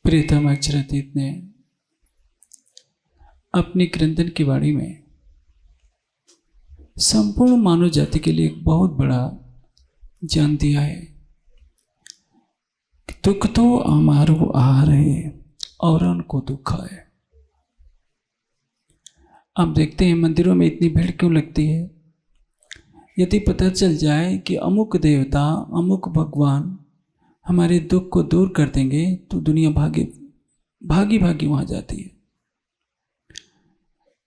प्रीतम अक्षरातीत ने अपनी क्रंदन की वाणी में संपूर्ण मानव जाति के लिए एक बहुत बड़ा ज्ञान दिया है। दुख तो हमारो आहार है और उनको दुख है। आप देखते हैं मंदिरों में इतनी भीड़ क्यों लगती है? यदि पता चल जाए कि अमुक देवता अमुक भगवान हमारे दुख को दूर कर देंगे तो दुनिया भागी भागी वहां जाती है।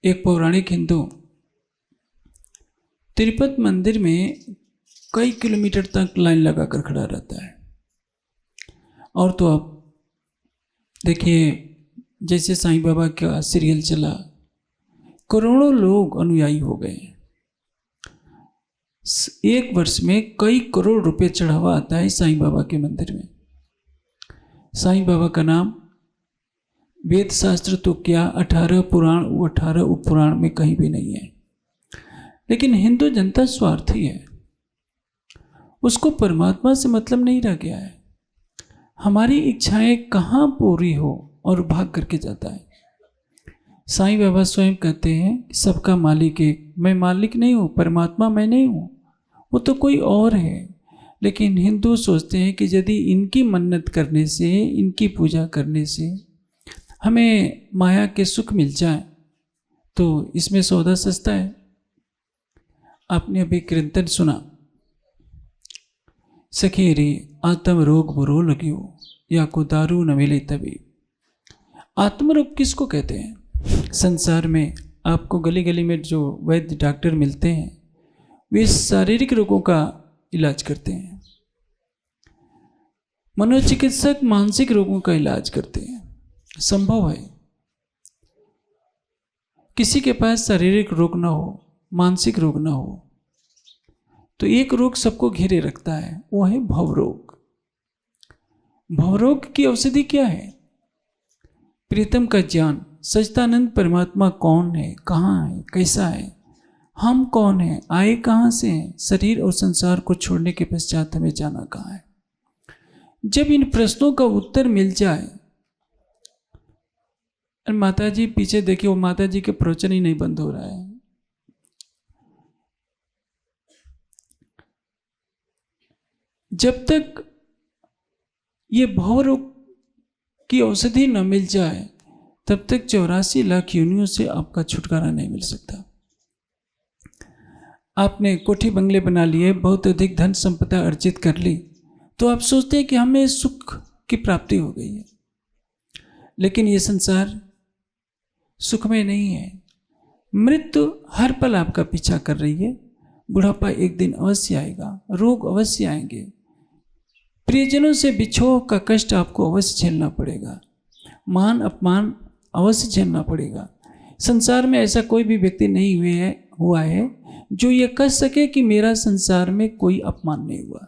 एक पौराणिक हिंदू तिरुपति मंदिर में कई किलोमीटर तक लाइन लगाकर खड़ा रहता है। और तो अब देखिए, जैसे साईं बाबा का सीरियल चला, करोड़ों लोग अनुयायी हो गए। एक वर्ष में कई करोड़ रुपए चढ़ावा आता है साईं बाबा के मंदिर में। साईं बाबा का नाम वेद शास्त्र तो क्या 18 पुराण 18 उपपुराण में कहीं भी नहीं है। लेकिन हिंदू जनता स्वार्थी है, उसको परमात्मा से मतलब नहीं रह गया है। हमारी इच्छाएं कहाँ पूरी हो और भाग करके जाता है। साईं बाबा स्वयं कहते हैं सबका मालिक एक, मैं मालिक नहीं हूँ, परमात्मा मैं नहीं हूँ, वो तो कोई और है। लेकिन हिंदू सोचते हैं कि यदि इनकी मन्नत करने से, इनकी पूजा करने से हमें माया के सुख मिल जाए तो इसमें सौदा सस्ता है। आपने अभी कीर्तन सुना, सखी रे आत्म रोग बुरो लगियो या को दारू न मिले तभी। आत्मरोग किसको कहते हैं? संसार में आपको गली गली में जो वैद्य डॉक्टर मिलते हैं वे शारीरिक रोगों का इलाज करते हैं, मनोचिकित्सक मानसिक रोगों का इलाज करते हैं। संभव है किसी के पास शारीरिक रोग ना हो, मानसिक रोग ना हो, तो एक रोग सबको घेरे रखता है, वो है भवरोग। भवरोग की औषधि क्या है? प्रीतम का ज्ञान, सच्चिदानंद परमात्मा कौन है, कहाँ है, कैसा है, हम कौन हैं, आए कहाँ से हैं, शरीर और संसार को छोड़ने के पश्चात हमें जाना कहाँ है। जब इन प्रश्नों का उत्तर मिल जाए, माता जी पीछे देखिए, वो माता जी के प्रवचन ही नहीं बंद हो रहा है। जब तक ये भवरोग की औषधि न मिल जाए तब तक 84 लाख योनियों से आपका छुटकारा नहीं मिल सकता। आपने कोठी बंगले बना लिए, बहुत अधिक धन संपदा अर्जित कर ली, तो आप सोचते हैं कि हमें सुख की प्राप्ति हो गई है। लेकिन ये संसार सुखमय नहीं है। मृत्यु हर पल आपका पीछा कर रही है। बुढ़ापा एक दिन अवश्य आएगा, रोग अवश्य आएंगे, प्रियजनों से बिछोह का कष्ट आपको अवश्य झेलना पड़ेगा, मान अपमान अवश्य झेलना पड़ेगा। संसार में ऐसा कोई भी व्यक्ति नहीं हुआ है जो ये कह सके कि मेरा संसार में कोई अपमान नहीं हुआ।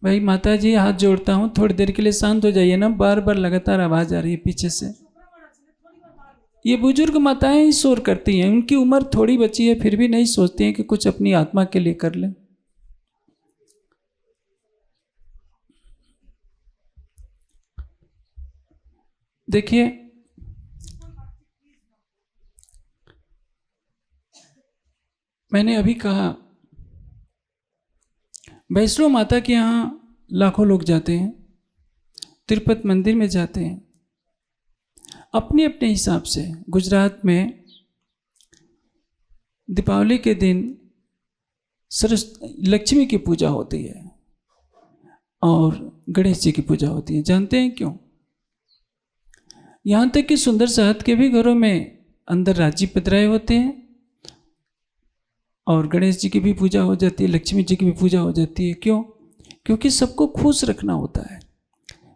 भाई माता जी हाथ जोड़ता हूँ, थोड़ी देर के लिए शांत हो जाइए ना, बार बार लगातार आवाज आ रही है पीछे से। ये बुजुर्ग माताएं ही शोर करती हैं, उनकी उम्र थोड़ी बची है फिर भी नहीं सोचती हैं कि कुछ अपनी आत्मा के लिए कर लें। देखिए, मैंने अभी कहा वैष्णो माता के यहाँ लाखों लोग जाते हैं, तिरुपति मंदिर में जाते हैं अपने अपने हिसाब से। गुजरात में दीपावली के दिन लक्ष्मी की पूजा होती है और गणेश जी की पूजा होती है। जानते हैं क्यों? यहाँ तक कि सुंदर साहब के भी घरों में अंदर राजी पतराए होते हैं और गणेश जी की भी पूजा हो जाती है, लक्ष्मी जी की भी पूजा हो जाती है। क्यों? क्योंकि सबको खुश रखना होता है।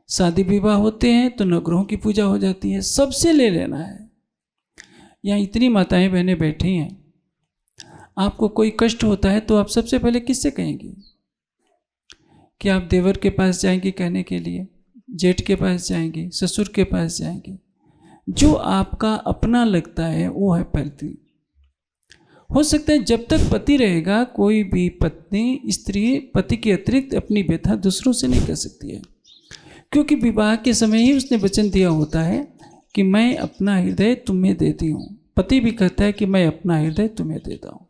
शादी विवाह होते हैं तो नवग्रहों की पूजा हो जाती है, सबसे ले लेना है। यहाँ इतनी माताएं बहनें बैठी हैं, आपको कोई कष्ट होता है तो आप सबसे पहले किससे कहेंगी? कि आप देवर के पास जाएंगी कहने के लिए, जेठ के पास जाएंगी, ससुर के पास जाएंगी? जो आपका अपना लगता है वो है पति। हो सकता है जब तक पति रहेगा कोई भी पत्नी स्त्री पति के अतिरिक्त अपनी व्यथा दूसरों से नहीं कह सकती है, क्योंकि विवाह के समय ही उसने वचन दिया होता है कि मैं अपना हृदय तुम्हें देती हूँ। पति भी कहता है कि मैं अपना हृदय तुम्हें देता हूँ।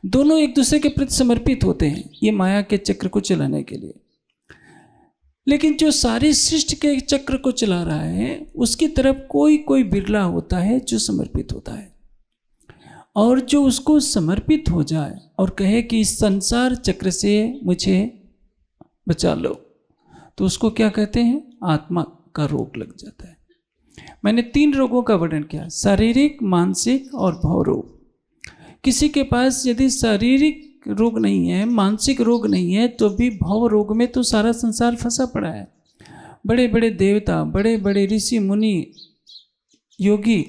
दोनों एक दूसरे के प्रति समर्पित होते हैं ये माया के चक्र को चलाने के लिए। लेकिन जो सारी सृष्टि के चक्र को चला रहा है उसकी तरफ कोई कोई बिरला होता है जो समर्पित होता है, और जो उसको समर्पित हो जाए और कहे कि इस संसार चक्र से मुझे बचा लो, तो उसको क्या कहते हैं? आत्मा का रोग लग जाता है। मैंने 3 रोगों का वर्णन किया, शारीरिक, मानसिक और भव रोग। किसी के पास यदि शारीरिक रोग नहीं है, मानसिक रोग नहीं है, तो भी भव रोग में तो सारा संसार फंसा पड़ा है। बड़े बड़े देवता, बड़े बड़े ऋषि मुनि, योगी,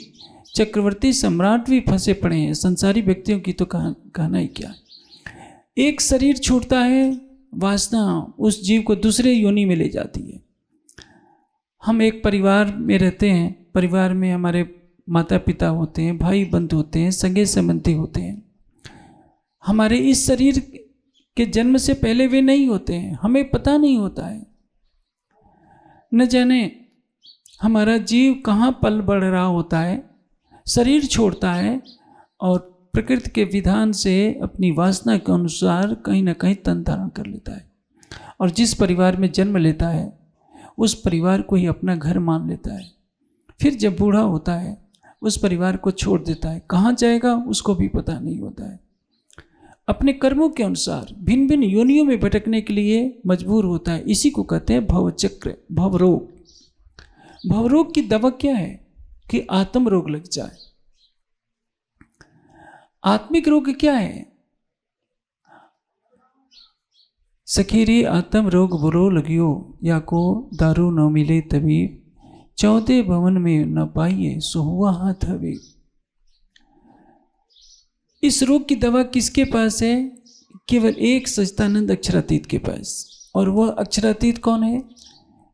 चक्रवर्ती, सम्राट भी फंसे पड़े हैं। संसारी व्यक्तियों की तो कहना ही क्या। एक शरीर छूटता है, वासना उस जीव को दूसरे योनि में ले जाती है। हम एक परिवार में रहते हैं, परिवार में हमारे माता पिता होते हैं, भाई बंधु होते हैं, सगे संबंधी होते हैं। हमारे इस शरीर के जन्म से पहले वे नहीं होते हैं, हमें पता नहीं होता है। न जाने हमारा जीव कहाँ पल बढ़ रहा होता है, शरीर छोड़ता है और प्रकृति के विधान से अपनी वासना के अनुसार कहीं ना कहीं तन धारण कर लेता है, और जिस परिवार में जन्म लेता है उस परिवार को ही अपना घर मान लेता है। फिर जब बूढ़ा होता है उस परिवार को छोड़ देता है, कहाँ जाएगा उसको भी पता नहीं होता है। अपने कर्मों के अनुसार भिन्न भिन्न योनियों में भटकने के लिए मजबूर होता है। इसी को कहते हैं भवचक्र, भवरोग। भवरोग की दवा क्या है? कि आत्म रोग लग जाए। आत्मिक रोग क्या है? सखीरी आत्म रोग बुरो लगियो, या को दारू न मिले तभी, 14 भवन में न पाइए सो हुआ हाथ हबीब। इस रोग की दवा किसके पास है? केवल एक सच्चिदानंद अक्षरातीत के पास। और वह अक्षरातीत कौन है?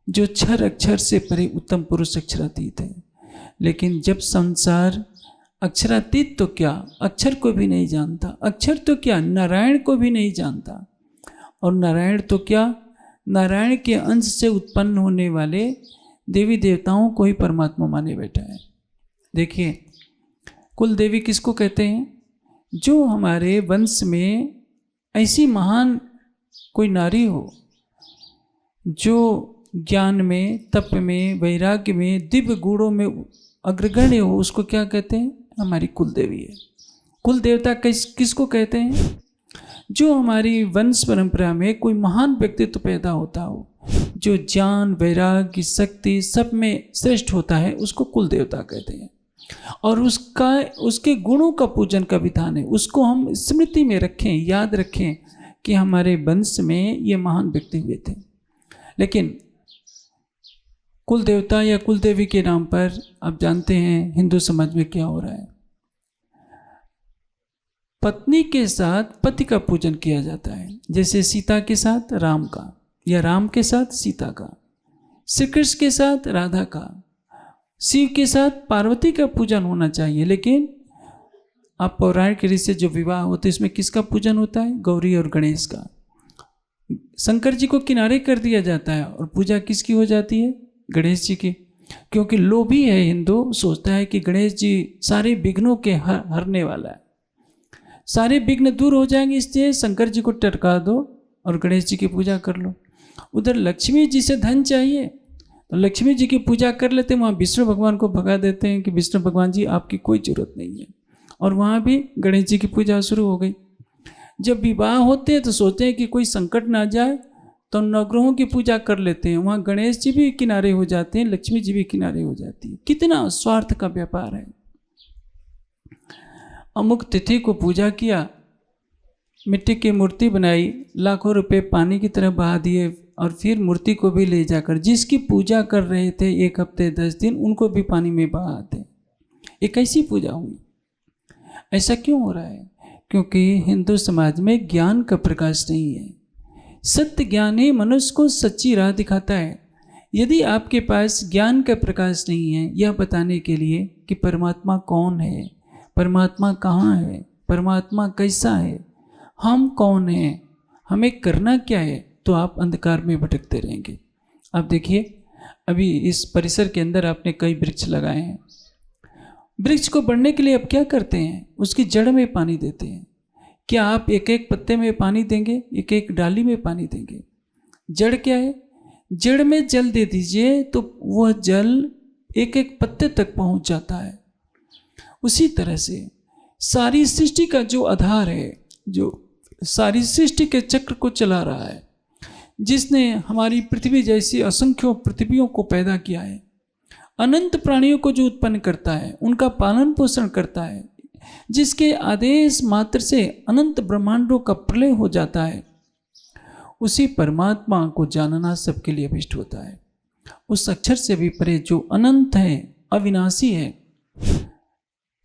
जो क्षर अक्षर से परे उत्तम पुरुष अक्षरातीत है। लेकिन जब संसार अक्षरातीत तो क्या, अक्षर को भी नहीं जानता, अक्षर तो क्या, नारायण को भी नहीं जानता, और नारायण तो क्या, नारायण के अंश से उत्पन्न होने वाले देवी देवताओं को ही परमात्मा माने बैठा है। देखिए, कुल देवी किसको कहते हैं? जो हमारे वंश में ऐसी महान कोई नारी हो, जो ज्ञान में, तप में, वैराग्य में, दिव्य गुणों में अग्रगण्य हो, उसको क्या कहते हैं? हमारी कुल देवी है। कुल देवता किसको कहते हैं? जो हमारी वंश परंपरा में कोई महान व्यक्तित्व पैदा होता हो, जो ज्ञान, वैराग्य, शक्ति सब में श्रेष्ठ होता है, उसको कुल देवता कहते हैं। और उसके गुणों का पूजन का विधान है। उसको हम स्मृति में रखें, याद रखें कि हमारे वंश में ये महान व्यक्ति हुए थे। लेकिन कुल देवता या कुल देवी के नाम पर आप जानते हैं हिंदू समाज में क्या हो रहा है। पत्नी के साथ पति का पूजन किया जाता है, जैसे सीता के साथ राम का, या राम के साथ सीता का, श्री कृष्ण के साथ राधा का, शिव के साथ पार्वती का पूजन होना चाहिए। लेकिन आप पौराणिक रीति से जो विवाह होते हैं इसमें किसका पूजन होता है? गौरी और गणेश का। शंकर जी को किनारे कर दिया जाता है और पूजा किसकी हो जाती है? गणेश जी की। क्योंकि लोभी है हिंदू, सोचता है कि गणेश जी सारे विघ्नों के हरने वाला है, सारे विघ्न दूर हो जाएंगे, इसलिए शंकर जी को टरका दो और गणेश जी की पूजा कर लो। उधर लक्ष्मी जी से धन चाहिए तो लक्ष्मी जी की पूजा कर लेते हैं, वहाँ विष्णु भगवान को भगा देते हैं कि विष्णु भगवान जी आपकी कोई जरूरत नहीं है, और वहाँ भी गणेश जी की पूजा शुरू हो गई। जब विवाह होते हैं तो सोचते हैं कि कोई संकट ना जाए तो नवग्रहों की पूजा कर लेते हैं, वहाँ गणेश जी भी किनारे हो जाते हैं, लक्ष्मी जी भी किनारे हो जाती है। कितना स्वार्थ का व्यापार है। अमुक तिथि को पूजा किया, मिट्टी की मूर्ति बनाई, लाखों रुपए पानी की तरह बहा दिए, और फिर मूर्ति को भी ले जाकर जिसकी पूजा कर रहे थे 1 हफ्ते 10 दिन, उनको भी पानी में बहाते। ये कैसी पूजा हुई? ऐसा क्यों हो रहा है? क्योंकि हिंदू समाज में ज्ञान का प्रकाश नहीं है। सत्य ज्ञान ही मनुष्य को सच्ची राह दिखाता है। यदि आपके पास ज्ञान का प्रकाश नहीं है यह बताने के लिए कि परमात्मा कौन है, परमात्मा कहाँ है, परमात्मा कैसा है, हम कौन हैं, हमें करना क्या है, तो आप अंधकार में भटकते रहेंगे। अब देखिए, अभी इस परिसर के अंदर आपने कई वृक्ष लगाए हैं। वृक्ष को बढ़ने के लिए आप क्या करते हैं? उसकी जड़ में पानी देते हैं। क्या आप एक एक पत्ते में पानी देंगे? एक एक डाली में पानी देंगे? जड़ क्या है? जड़ में जल दे दीजिए तो वह जल एक एक पत्ते तक पहुंच जाता है। उसी तरह से सारी सृष्टि का जो आधार है, जो सारी सृष्टि के चक्र को चला रहा है, जिसने हमारी पृथ्वी जैसी असंख्यों पृथ्वियों को पैदा किया है, अनंत प्राणियों को जो उत्पन्न करता है, उनका पालन पोषण करता है, जिसके आदेश मात्र से अनंत ब्रह्मांडों का प्रलय हो जाता है, उसी परमात्मा को जानना सबके लिए अभिष्ट होता है। उस अक्षर से भी परे जो अनंत है, अविनाशी है।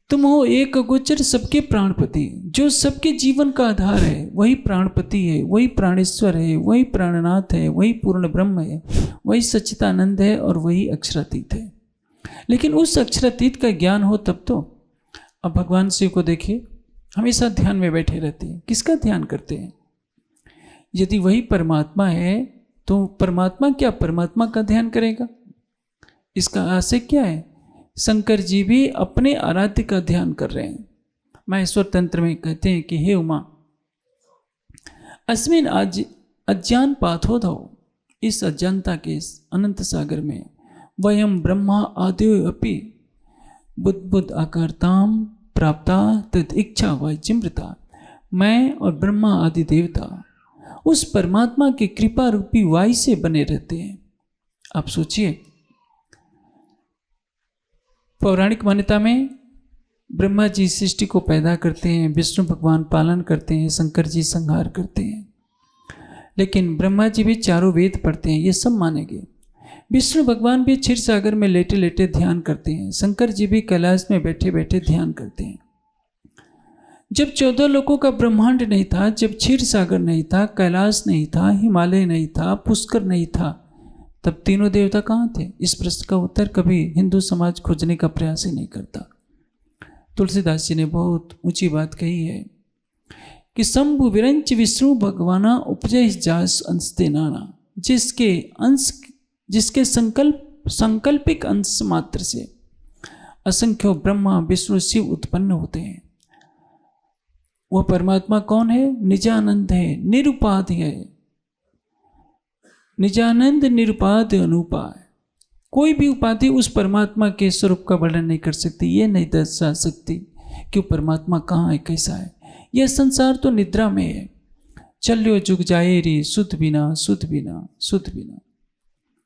तुम हो एक अगोचर सबके प्राणपति। जो सबके जीवन का आधार है वही प्राणपति है, वही प्राणेश्वर है, वही प्राणनाथ है, वही पूर्ण ब्रह्म है, वही सच्चिदानंद है और वही अक्षरातीत है। लेकिन उस अक्षरातीत का ज्ञान हो तब तो। अब भगवान शिव को देखिए, हमेशा ध्यान में बैठे रहते हैं। किसका ध्यान करते हैं? यदि वही परमात्मा है तो परमात्मा क्या परमात्मा का ध्यान करेगा? इसका आशय क्या है? शंकर जी भी अपने आराध्य का ध्यान कर रहे हैं। माहेश्वर तंत्र में कहते हैं कि हे उमा, अस्मिन आज अज्ञान पाथोधौ, इस अज्ञानता के इस अनंत सागर में वयम ब्रह्मा आदि अपि बुद्ध आकारताम प्राप्ता तद इच्छा वैचिमृता, मैं और ब्रह्मा आदि देवता उस परमात्मा की कृपा रूपी वायु से बने रहते हैं। आप सोचिए, पौराणिक मान्यता में ब्रह्मा जी सृष्टि को पैदा करते हैं, विष्णु भगवान पालन करते हैं, शंकर जी संहार करते हैं। लेकिन ब्रह्मा जी भी चारों वेद पढ़ते हैं, ये सब मानेंगे। विष्णु भगवान भी क्षीर सागर में लेटे लेटे ध्यान करते हैं, शंकर जी भी कैलाश में बैठे बैठे ध्यान करते हैं। जब 14 लोकों का ब्रह्मांड नहीं था, जब क्षीर सागर नहीं था, कैलाश नहीं था, हिमालय नहीं था, पुष्कर नहीं था, तब तीनों देवता कहाँ थे? इस प्रश्न का उत्तर कभी हिंदू समाज खोजने का प्रयास ही नहीं करता। तुलसीदास जी ने बहुत ऊंची बात कही है कि शंभु विरंच विष्णु भगवाना उपजय जास अंशते नाना, जिसके अंश, जिसके संकल्पिक अंश मात्र से असंख्यों ब्रह्मा विष्णु शिव उत्पन्न होते हैं। वह परमात्मा कौन है? निजानंद है, निरुपाधि है, निजानंद निरुपाधि अनुपाय। कोई भी उपाधि उस परमात्मा के स्वरूप का वर्णन नहीं कर सकती, ये नहीं दर्शा सकती कि परमात्मा कहाँ है, कैसा है। यह संसार तो निद्रा में है। चल्यो जुग जाए रे सुध बिना सुध बिना सुध बिना।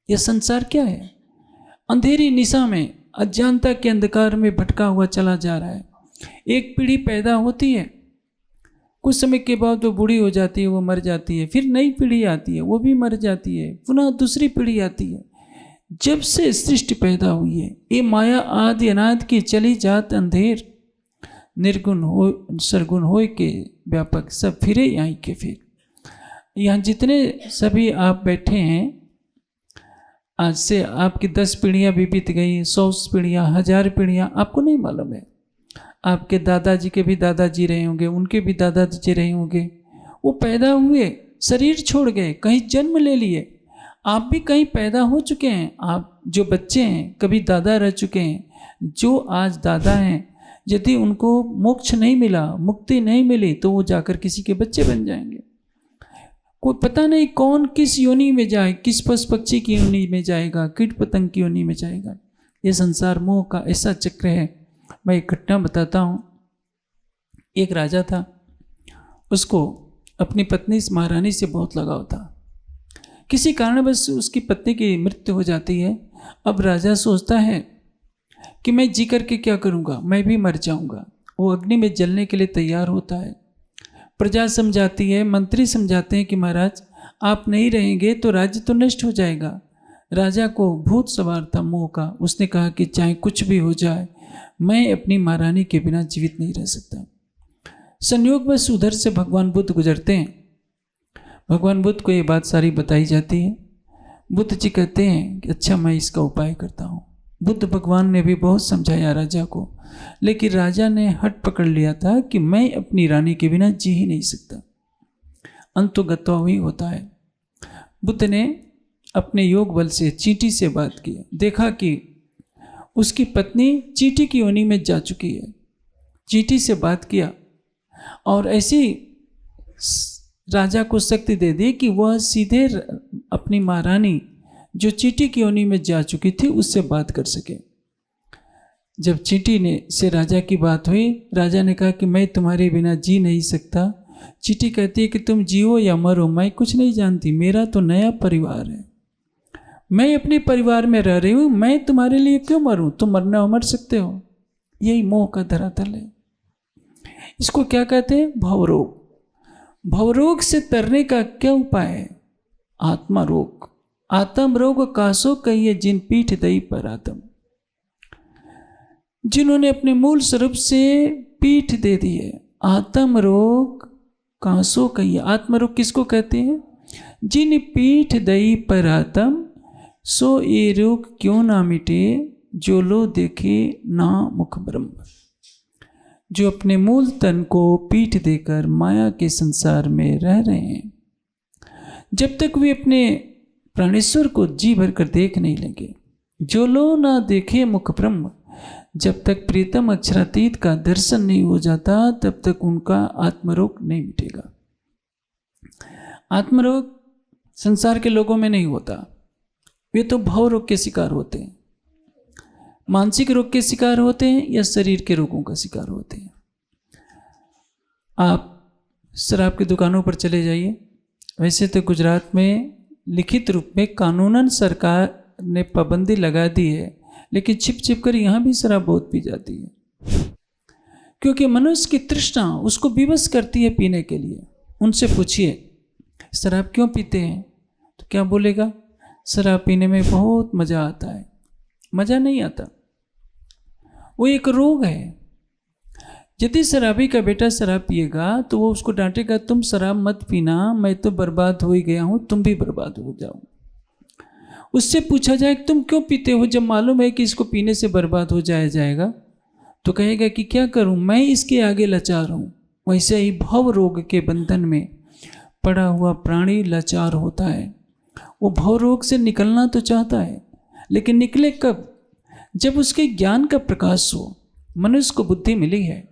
यह संसार क्या है? अंधेरी निशा में, अज्ञानता के अंधकार में भटका हुआ चला जा रहा है। एक पीढ़ी पैदा होती है, कुछ समय के बाद वो बूढ़ी हो जाती है, वो मर जाती है, फिर नई पीढ़ी आती है, वो भी मर जाती है, पुनः दूसरी पीढ़ी आती है। जब से सृष्टि पैदा हुई है, ये माया आदि अनादि की चली जात अंधेर, निर्गुण हो सरगुण हो के व्यापक सब फिरे यहाँ के फिर। यहाँ जितने सभी आप बैठे हैं, आज से आपकी 10 पीढ़ियाँ भी बीत गई, 100 पीढ़ियाँ, 1000 पीढ़ियाँ, आपको नहीं मालूम है। आपके दादाजी के भी दादाजी रहे होंगे, उनके भी दादाजी रहे होंगे। वो पैदा हुए, शरीर छोड़ गए, कहीं जन्म ले लिए। आप भी कहीं पैदा हो चुके हैं। आप जो बच्चे हैं कभी दादा रह चुके हैं। जो आज दादा हैं, यदि उनको मोक्ष नहीं मिला, मुक्ति नहीं मिली, तो वो जाकर किसी के बच्चे बन जाएंगे। कोई पता नहीं कौन किस योनि में जाए, किस पशु पक्षी की योनि में जाएगा, कीट पतंग की योनि में जाएगा। ये संसार मोह का ऐसा चक्र है। मैं एक घटना बताता हूँ। एक राजा था, उसको अपनी पत्नी इस महारानी से बहुत लगाव था। किसी कारणवश उसकी पत्नी की मृत्यु हो जाती है। अब राजा सोचता है कि मैं जी करके क्या करूँगा, मैं भी मर जाऊँगा। वो अग्नि में जलने के लिए तैयार होता है। प्रजा समझाती है, मंत्री समझाते हैं कि महाराज आप नहीं रहेंगे तो राज्य तो नष्ट हो जाएगा। राजा को भूत सवार था मोह का। उसने कहा कि चाहे कुछ भी हो जाए, मैं अपनी महारानी के बिना जीवित नहीं रह सकता। संयोगवश उधर से भगवान बुद्ध गुजरते हैं। भगवान बुद्ध को ये बात सारी बताई जाती है। बुद्ध जी कहते हैं कि अच्छा मैं इसका उपाय करता हूँ। बुद्ध भगवान ने भी बहुत समझाया राजा को, लेकिन राजा ने हट पकड़ लिया था कि मैं अपनी रानी के बिना जी ही नहीं सकता। अंतोगत्वा ही होता है। बुद्ध ने अपने योग बल से चींटी से बात की। देखा कि उसकी पत्नी चींटी की योनि में जा चुकी है। चींटी से बात किया और ऐसी राजा को शक्ति दे दी कि वह सीधे अपनी महारानी जो चींटी की योनि में जा चुकी थी उससे बात कर सके। जब चींटी ने से राजा की बात हुई, राजा ने कहा कि मैं तुम्हारे बिना जी नहीं सकता। चींटी कहती है कि तुम जियो या मरो मैं कुछ नहीं जानती, मेरा तो नया परिवार है, मैं अपने परिवार में रह रही हूँ, मैं तुम्हारे लिए क्यों मरूं, तुम मरना हो मर सकते हो। यही मोह का धरातल है। इसको क्या कहते हैं? भवरोग। भवरोग से तरने का क्या उपाय है? आत्मा रोग। आत्म रोग कासो कहिए जिन पीठ दई पर आत्म। जिन्होंने अपने मूल स्वरूप से पीठ दे दी है। आत्म रोग कासो कहिए। आत्म रोग किसको कहते हैं? जिन पीठ दई पर आत्म सो ये रोग क्यों ना मिटे, जो लो देखे ना मुख ब्रह्म। जो अपने मूल तन को पीठ देकर माया के संसार में रह रहे हैं, जब तक वे अपने प्राणेश्वर को जी भर कर देख नहीं लेंगे, जो लो ना देखे मुख ब्रह्म, जब तक प्रीतम अक्षरातीत का दर्शन नहीं हो जाता तब तक उनका आत्मरोग नहीं मिटेगा। आत्मरोग संसार के लोगों में नहीं होता, वे तो भाव रोग के शिकार होते हैं, मानसिक रोग के शिकार होते हैं या शरीर के रोगों का शिकार होते हैं। आप शराब की दुकानों पर चले जाइए। वैसे तो गुजरात में लिखित रूप में कानूनन सरकार ने पाबंदी लगा दी है, लेकिन छिप छिप कर यहाँ भी शराब बहुत पी जाती है, क्योंकि मनुष्य की तृष्णा उसको विवश करती है पीने के लिए। उनसे पूछिए शराब क्यों पीते हैं, तो क्या बोलेगा? शराब पीने में बहुत मज़ा आता है। मज़ा नहीं आता, वो एक रोग है। यदि शराबी का बेटा शराब पिएगा तो वो उसको डांटेगा, तुम शराब मत पीना, मैं तो बर्बाद हो ही गया हूँ, तुम भी बर्बाद हो जाओ। उससे पूछा जाए तुम क्यों पीते हो, जब मालूम है कि इसको पीने से बर्बाद हो जाएगा, तो कहेगा कि क्या करूं, मैं इसके आगे लाचार हूं। वैसे ही भव रोग के बंधन में पड़ा हुआ प्राणी लाचार होता है। वो भव रोग से निकलना तो चाहता है, लेकिन निकले कब? जब उसके ज्ञान का प्रकाश हो। मनुष्य को बुद्धि मिली है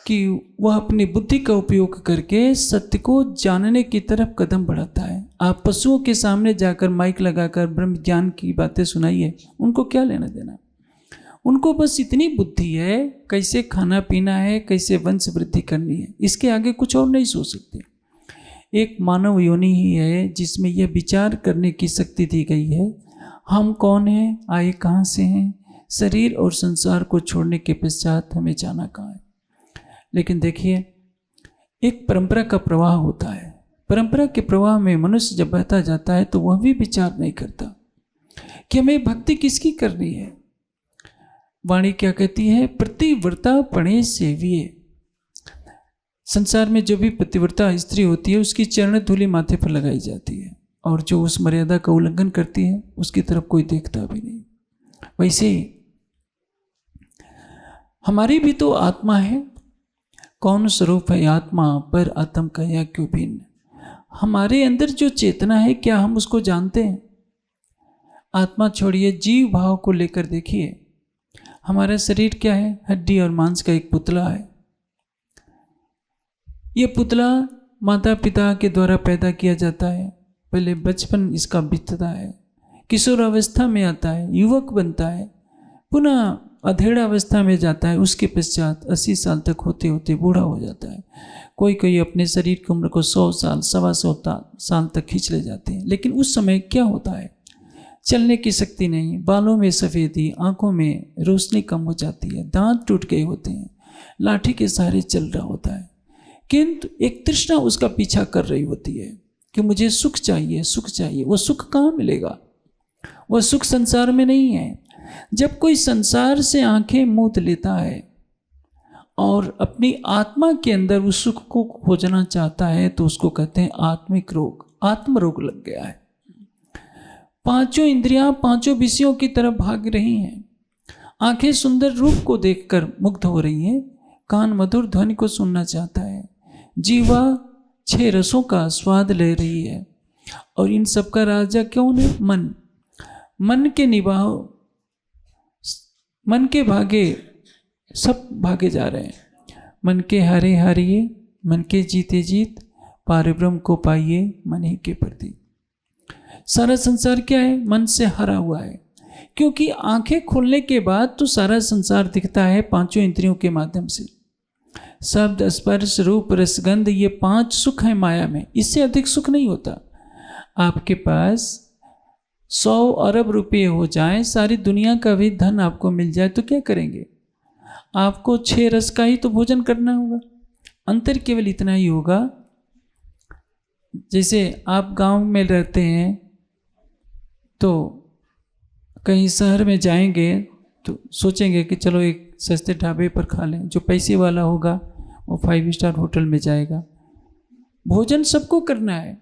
कि वह अपनी बुद्धि का उपयोग करके सत्य को जानने की तरफ कदम बढ़ाता है। आप पशुओं के सामने जाकर माइक लगाकर ब्रह्म ज्ञान की बातें सुनाइए, उनको क्या लेना देना? उनको बस इतनी बुद्धि है कैसे खाना पीना है, कैसे वंश वृद्धि करनी है, इसके आगे कुछ और नहीं सोच सकते। एक मानव योनि ही है जिसमें यह विचार करने की शक्ति दी गई है, हम कौन हैं, आए कहाँ से हैं, शरीर और संसार को छोड़ने के पश्चात हमें जाना कहाँ है। लेकिन देखिए, एक परंपरा का प्रवाह होता है। परंपरा के प्रवाह में मनुष्य जब बहता जाता है तो वह भी विचार नहीं करता कि हमें भक्ति किसकी करनी है। वाणी क्या कहती है? प्रतिव्रता पणे सेविये। संसार में जो भी पतिव्रता स्त्री होती है उसकी चरण धूलि माथे पर लगाई जाती है, और जो उस मर्यादा का उल्लंघन करती है उसकी तरफ कोई देखता भी नहीं। वैसे ही हमारी भी तो आत्मा है। कौन स्वरूप है आत्मा, पर आत्म का या क्यों भिन्न? हमारे अंदर जो चेतना है, क्या हम उसको जानते हैं? आत्मा छोड़िए, जीव भाव को लेकर देखिए। हमारा शरीर क्या है? हड्डी और मांस का एक पुतला है। ये पुतला माता पिता के द्वारा पैदा किया जाता है। पहले बचपन इसका बीतता है, किशोर अवस्था में आता है, युवक बनता है, पुनः अधेड़ा अवस्था में जाता है, उसके पश्चात 80 साल तक होते होते बूढ़ा हो जाता है। कोई कोई अपने शरीर की उम्र को 100 साल 125 साल तक खींच ले जाते हैं। लेकिन उस समय क्या होता है? चलने की शक्ति नहीं, बालों में सफ़ेदी, आंखों में रोशनी कम हो जाती है, दांत टूट गए होते हैं, लाठी के सहारे चल रहा होता है, किंतु एक तृष्णा उसका पीछा कर रही होती है कि मुझे सुख चाहिए, सुख चाहिए। वो सुख कहाँ मिलेगा? वह सुख संसार में नहीं है। जब कोई संसार से आंखें मूंद लेता है और अपनी आत्मा के अंदर उस सुख को खोजना चाहता है तो उसको कहते हैं आत्मिक रोग, आत्म रोग लग गया है। पांचों इंद्रियां पांचों विषयों की तरफ भाग रही हैं। आंखें सुंदर रूप को देखकर मुग्ध हो रही हैं, कान मधुर ध्वनि को सुनना चाहता है, जीवा 6 रसों का स्वाद ले रही है, और इन सब का राजा कौन है? मन। मन के निभाओ, मन के भागे सब भागे जा रहे हैं। मन के हारे हारिए, मन के जीते जीत, पारब्रह्म को पाइए मन ही के प्रति। सारा संसार क्या है? मन से हरा हुआ है। क्योंकि आंखें खोलने के बाद तो सारा संसार दिखता है पांचों इंद्रियों के माध्यम से। शब्द, स्पर्श, रूप, रसगंध, ये 5 सुख है माया में, इससे अधिक सुख नहीं होता। आपके पास 100 अरब रुपये हो जाए, सारी दुनिया का भी धन आपको मिल जाए तो क्या करेंगे? आपको 6 रस का ही तो भोजन करना होगा। अंतर केवल इतना ही होगा, जैसे आप गांव में रहते हैं तो कहीं शहर में जाएंगे तो सोचेंगे कि चलो एक सस्ते ढाबे पर खा लें। जो पैसे वाला होगा वो 5 स्टार होटल में जाएगा। भोजन सबको करना है।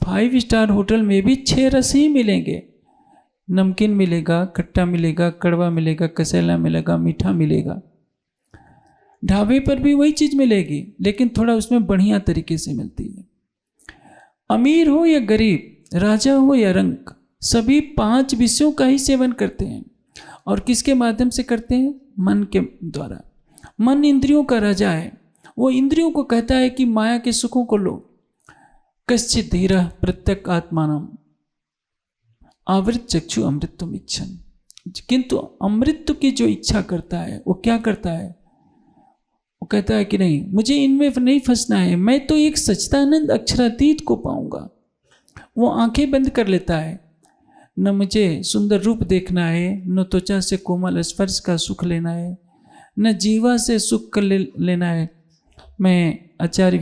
5 स्टार होटल में भी 6 रस ही मिलेंगे। नमकीन मिलेगा, खट्टा मिलेगा, कड़वा मिलेगा, कसेला मिलेगा, मीठा मिलेगा। ढाबे पर भी वही चीज़ मिलेगी, लेकिन थोड़ा उसमें बढ़िया तरीके से मिलती है। अमीर हो या गरीब, राजा हो या रंक, सभी 5 विषयों का ही सेवन करते हैं। और किसके माध्यम से करते हैं? मन के द्वारा। मन इंद्रियों का राजा है। वो इंद्रियों को कहता है कि माया के सुखों को लो। कश्चित् धीरः प्रत्यक आत्मानम आवृत चक्षु अमृतम इच्छन। किंतु अमृत की जो इच्छा करता है वो क्या करता है? वो कहता है कि नहीं, मुझे इनमें नहीं फंसना है, मैं तो एक सच्चिदानंद अक्षरातीत को पाऊंगा। वो आंखें बंद कर लेता है। न मुझे सुंदर रूप देखना है, न त्वचा से कोमल स्पर्श का सुख लेना है, न जीवा से सुख कर लेना है। मैं आचार्य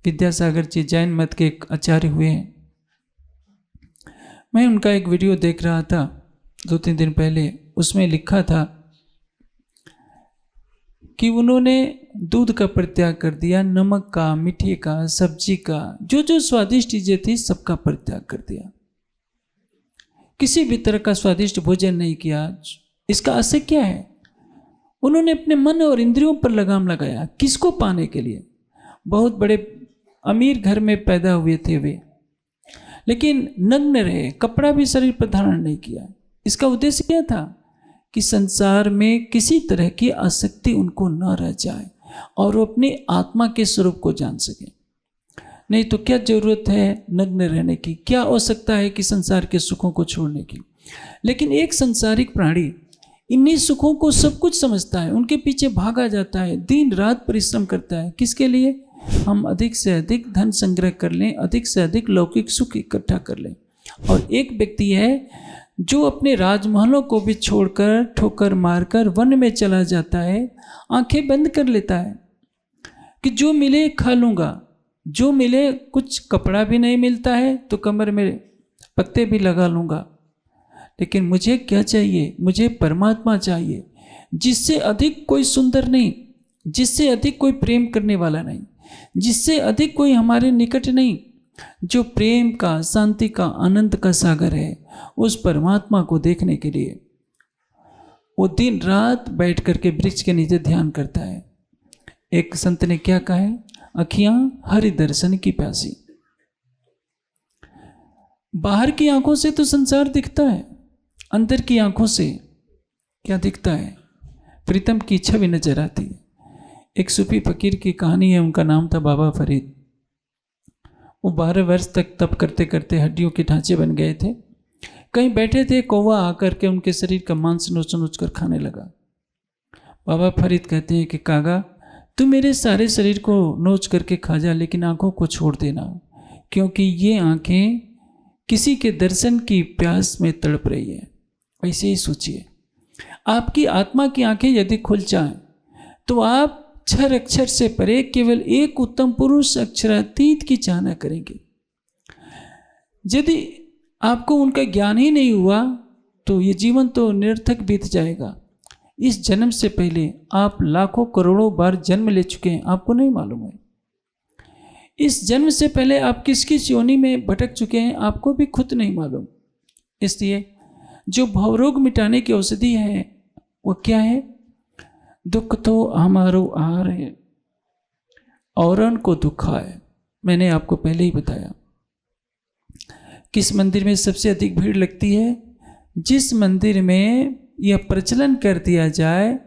विद्यासागर जी जैन मत के एक आचार्य हुए हैं। मैं उनका एक वीडियो देख रहा था 2-3 दिन पहले। उसमें लिखा था कि उन्होंने दूध का परित्याग कर दिया, नमक का, मीठे का, सब्जी का, जो जो स्वादिष्ट चीज़ें थी सबका परित्याग कर दिया। किसी भी तरह का स्वादिष्ट भोजन नहीं किया। इसका असर क्या है? उन्होंने अपने मन और इंद्रियों पर लगाम लगाया। किसको पाने के लिए? बहुत बड़े अमीर घर में पैदा हुए थे वे, लेकिन नग्न रहे, कपड़ा भी शरीर पर धारण नहीं किया। इसका उद्देश्य क्या था? कि संसार में किसी तरह की आसक्ति उनको न रह जाए और वो अपनी आत्मा के स्वरूप को जान सके। नहीं तो क्या जरूरत है नग्न रहने की? क्या आवश्यकता है कि संसार के सुखों को छोड़ने की? लेकिन एक संसारिक प्राणी इन्हीं सुखों को सब कुछ समझता है, उनके पीछे भागा जाता है, दिन रात परिश्रम करता है। किसके लिए? हम अधिक से अधिक धन संग्रह कर लें, अधिक से अधिक लौकिक सुख इकट्ठा कर लें। और एक व्यक्ति है जो अपने राजमहलों को भी छोड़कर, ठोकर मारकर वन में चला जाता है, आंखें बंद कर लेता है कि जो मिले खा लूँगा, जो मिले, कुछ कपड़ा भी नहीं मिलता है तो कमर में पत्ते भी लगा लूँगा, लेकिन मुझे क्या चाहिए? मुझे परमात्मा चाहिए, जिससे अधिक कोई सुंदर नहीं, जिससे अधिक कोई प्रेम करने वाला नहीं, जिससे अधिक कोई हमारे निकट नहीं, जो प्रेम का, शांति का, आनंद का सागर है। उस परमात्मा को देखने के लिए वो दिन रात बैठ करके वृक्ष के नीचे ध्यान करता है। एक संत ने क्या कहा है? अखियां हरि दर्शन की प्यासी। बाहर की आंखों से तो संसार दिखता है, अंदर की आंखों से क्या दिखता है? प्रीतम की छवि नजर आती है। एक सूफी फकीर की कहानी है, उनका नाम था बाबा फरीद। वो 12 वर्ष तक तप करते करते हड्डियों के ढांचे बन गए थे। कहीं बैठे थे, कौवा आकर के उनके शरीर का मांस नोच नोच कर खाने लगा। बाबा फरीद कहते हैं कि कागा, तू मेरे सारे शरीर को नोच करके खा जा, लेकिन आंखों को छोड़ देना, क्योंकि ये आंखें किसी के दर्शन की प्यास में तड़प रही है। ऐसे ही सोचिए, आपकी आत्मा की आंखें यदि खुल जाएं तो आप क्षर अक्षर से परे केवल एक उत्तम पुरुष अक्षरातीत की चाहना करेंगे। यदि आपको उनका ज्ञान ही नहीं हुआ तो ये जीवन तो निरर्थक बीत जाएगा। इस जन्म से पहले आप लाखों करोड़ों बार जन्म ले चुके हैं, आपको नहीं मालूम है। इस जन्म से पहले आप किस किस योनि में भटक चुके हैं, आपको भी खुद नहीं मालूम। इसलिए जो भवरोग मिटाने की औषधि है वो क्या है? दुख तो हमारो आहार है, औरन को दुख है। मैंने आपको पहले ही बताया। किस मंदिर में सबसे अधिक भीड़ लगती है? जिस मंदिर में यह प्रचलन कर दिया जाए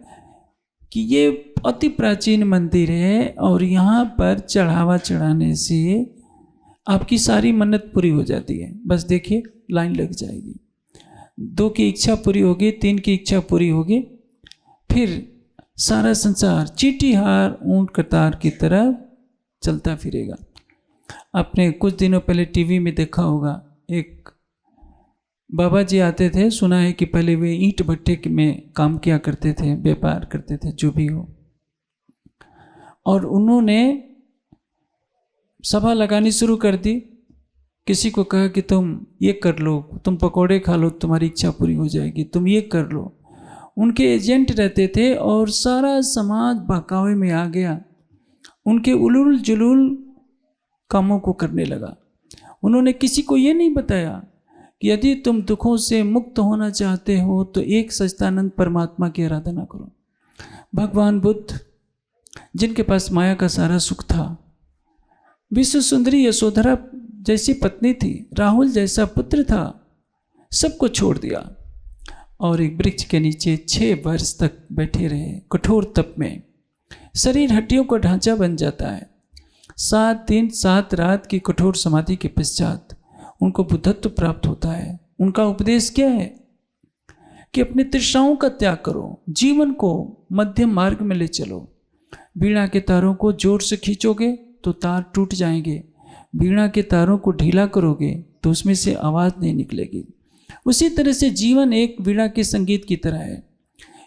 कि ये अति प्राचीन मंदिर है और यहाँ पर चढ़ावा चढ़ाने से आपकी सारी मन्नत पूरी हो जाती है। बस देखिए, लाइन लग जाएगी, 2 की इच्छा पूरी होगी, 3 की इच्छा पूरी होगी, फिर सारा संसार चींटी-हार ऊंट कतार की तरह चलता फिरेगा। आपने कुछ दिनों पहले टीवी में देखा होगा, एक बाबा जी आते थे, सुना है कि पहले वे ईंट भट्टे में काम किया करते थे, व्यापार करते थे, जो भी हो, और उन्होंने सभा लगानी शुरू कर दी। किसी को कहा कि तुम ये कर लो, तुम पकोड़े खा लो, तुम्हारी इच्छा पूरी हो जाएगी, तुम ये कर लो। उनके एजेंट रहते थे और सारा समाज बहकावे में आ गया, उनके उलूल जुलूल कामों को करने लगा। उन्होंने किसी को ये नहीं बताया कि यदि तुम दुखों से मुक्त होना चाहते हो तो एक सच्चिदानंद परमात्मा की आराधना करो। भगवान बुद्ध, जिनके पास माया का सारा सुख था, विश्व सुंदरी यशोधरा जैसी पत्नी थी, राहुल जैसा पुत्र था, सबको छोड़ दिया और एक वृक्ष के नीचे 6 वर्ष तक बैठे रहे, कठोर तप में। शरीर हड्डियों का ढांचा बन जाता है। 7 दिन 7 रात की कठोर समाधि के पश्चात उनको बुद्धत्व प्राप्त होता है। उनका उपदेश क्या है कि अपने तृष्णाओं का त्याग करो, जीवन को मध्यम मार्ग में ले चलो। वीणा के तारों को जोर से खींचोगे तो तार टूट जाएंगे, वीणा के तारों को ढीला करोगे तो उसमें से आवाज़ नहीं निकलेगी। उसी तरह से जीवन एक वीणा के संगीत की तरह है।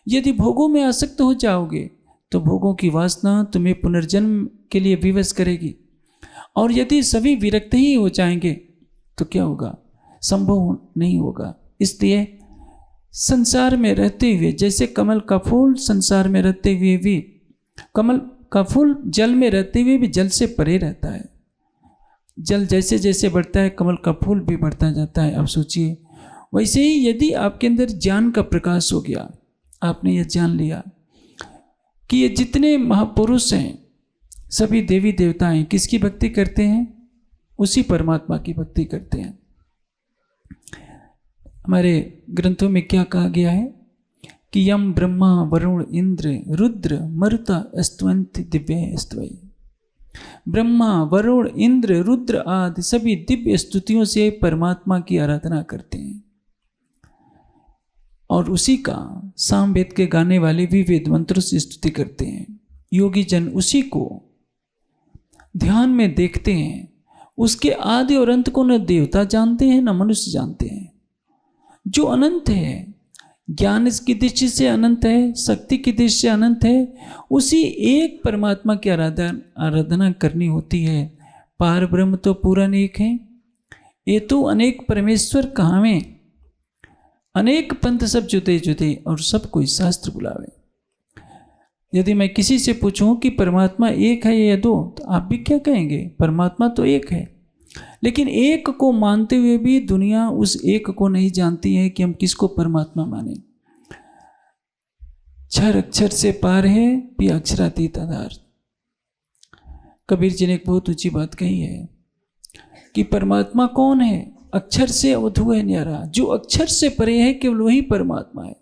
यदि भोगों में आसक्त हो जाओगे तो भोगों की वासना तुम्हें पुनर्जन्म के लिए विवश करेगी, और यदि सभी विरक्त ही हो जाएंगे तो क्या होगा? संभव नहीं होगा। इसलिए संसार में रहते हुए, जैसे कमल का फूल संसार में रहते हुए भी, कमल का फूल जल में रहते हुए भी जल से परे रहता है। जल जैसे जैसे बढ़ता है कमल का फूल भी बढ़ता जाता है। अब सोचिए, वैसे ही यदि आपके अंदर ज्ञान का प्रकाश हो गया, आपने यह जान लिया कि ये जितने महापुरुष हैं सभी देवी देवताएं किसकी भक्ति करते हैं? उसी परमात्मा की भक्ति करते हैं। हमारे ग्रंथों में क्या कहा गया है कि यम ब्रह्मा वरुण इंद्र रुद्र मरुता स्तवन्ति दिव्य स्तवै। ब्रह्मा वरुण इंद्र रुद्र आदि सभी दिव्य स्तुतियों से परमात्मा की आराधना करते हैं, और उसी का सामवेद के गाने वाले भी वेद मंत्रों से स्तुति करते हैं। योगी जन उसी को ध्यान में देखते हैं। उसके आदि और अंत को न देवता जानते हैं न मनुष्य जानते हैं। जो अनंत है, ज्ञान की दृष्टि से अनंत है, शक्ति की दृष्टि से अनंत है, उसी एक परमात्मा की आराधना करनी होती है। पार ब्रह्म तो पूर्ण एक है, ये तो अनेक परमेश्वर कहावे, अनेक पंथ सब जुदे जुदे और सब कोई शास्त्र बुलावे। यदि मैं किसी से पूछूं कि परमात्मा एक है या 2, तो आप भी क्या कहेंगे? परमात्मा तो एक है। लेकिन एक को मानते हुए भी दुनिया उस एक को नहीं जानती है कि हम किसको परमात्मा माने। 6 अक्षर से पार है भी अक्षरातीत आधार। कबीर जी ने एक बहुत ऊंची बात कही है कि परमात्मा कौन है? अक्षर से अवधु है न्यारा। जो अक्षर से परे है केवल वही परमात्मा है।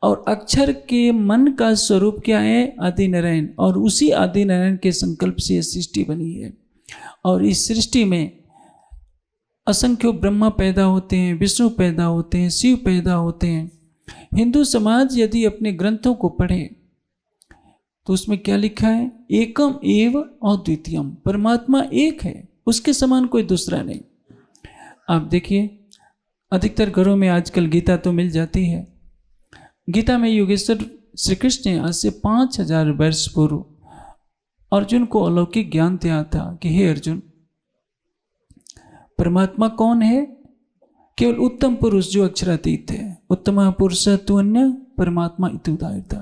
और अक्षर के मन का स्वरूप क्या है? आदि नारायण। और उसी आदि नारायण के संकल्प से सृष्टि बनी है। और इस सृष्टि में असंख्य ब्रह्मा पैदा होते हैं, विष्णु पैदा होते हैं, शिव पैदा होते हैं। हिंदू समाज यदि अपने ग्रंथों को पढ़े तो उसमें क्या लिखा है? एकम एव अद्वितीयम। परमात्मा एक है, उसके समान कोई दूसरा नहीं। आप देखिए, अधिकतर घरों में आजकल गीता तो मिल जाती है। गीता में योगेश्वर श्री कृष्ण ने आज से 5000 वर्ष पूर्व अर्जुन को अलौकिक ज्ञान दिया था कि हे अर्जुन, परमात्मा कौन है? केवल उत्तम पुरुष जो अक्षरातीत है। उत्तम पुरुष तु अन्य परमात्मा इति उदाहृता।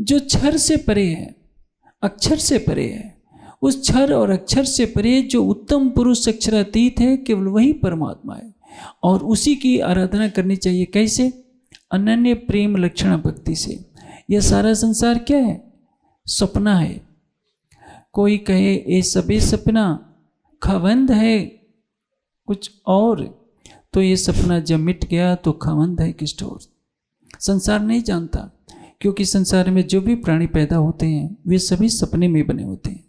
जो क्षर से परे है, अक्षर से परे है, उस क्षर और अक्षर से परे जो उत्तम पुरुष अक्षरातीत है, केवल वही परमात्मा है। और उसी की आराधना करनी चाहिए। कैसे? अनन्य प्रेम लक्षण भक्ति से। यह सारा संसार क्या है? सपना है। कोई कहे ये सबे सपना खबंद है कुछ और, तो ये सपना जब मिट गया तो खामंद है किस ठोर। संसार नहीं जानता, क्योंकि संसार में जो भी प्राणी पैदा होते हैं वे सभी सपने में बने होते हैं।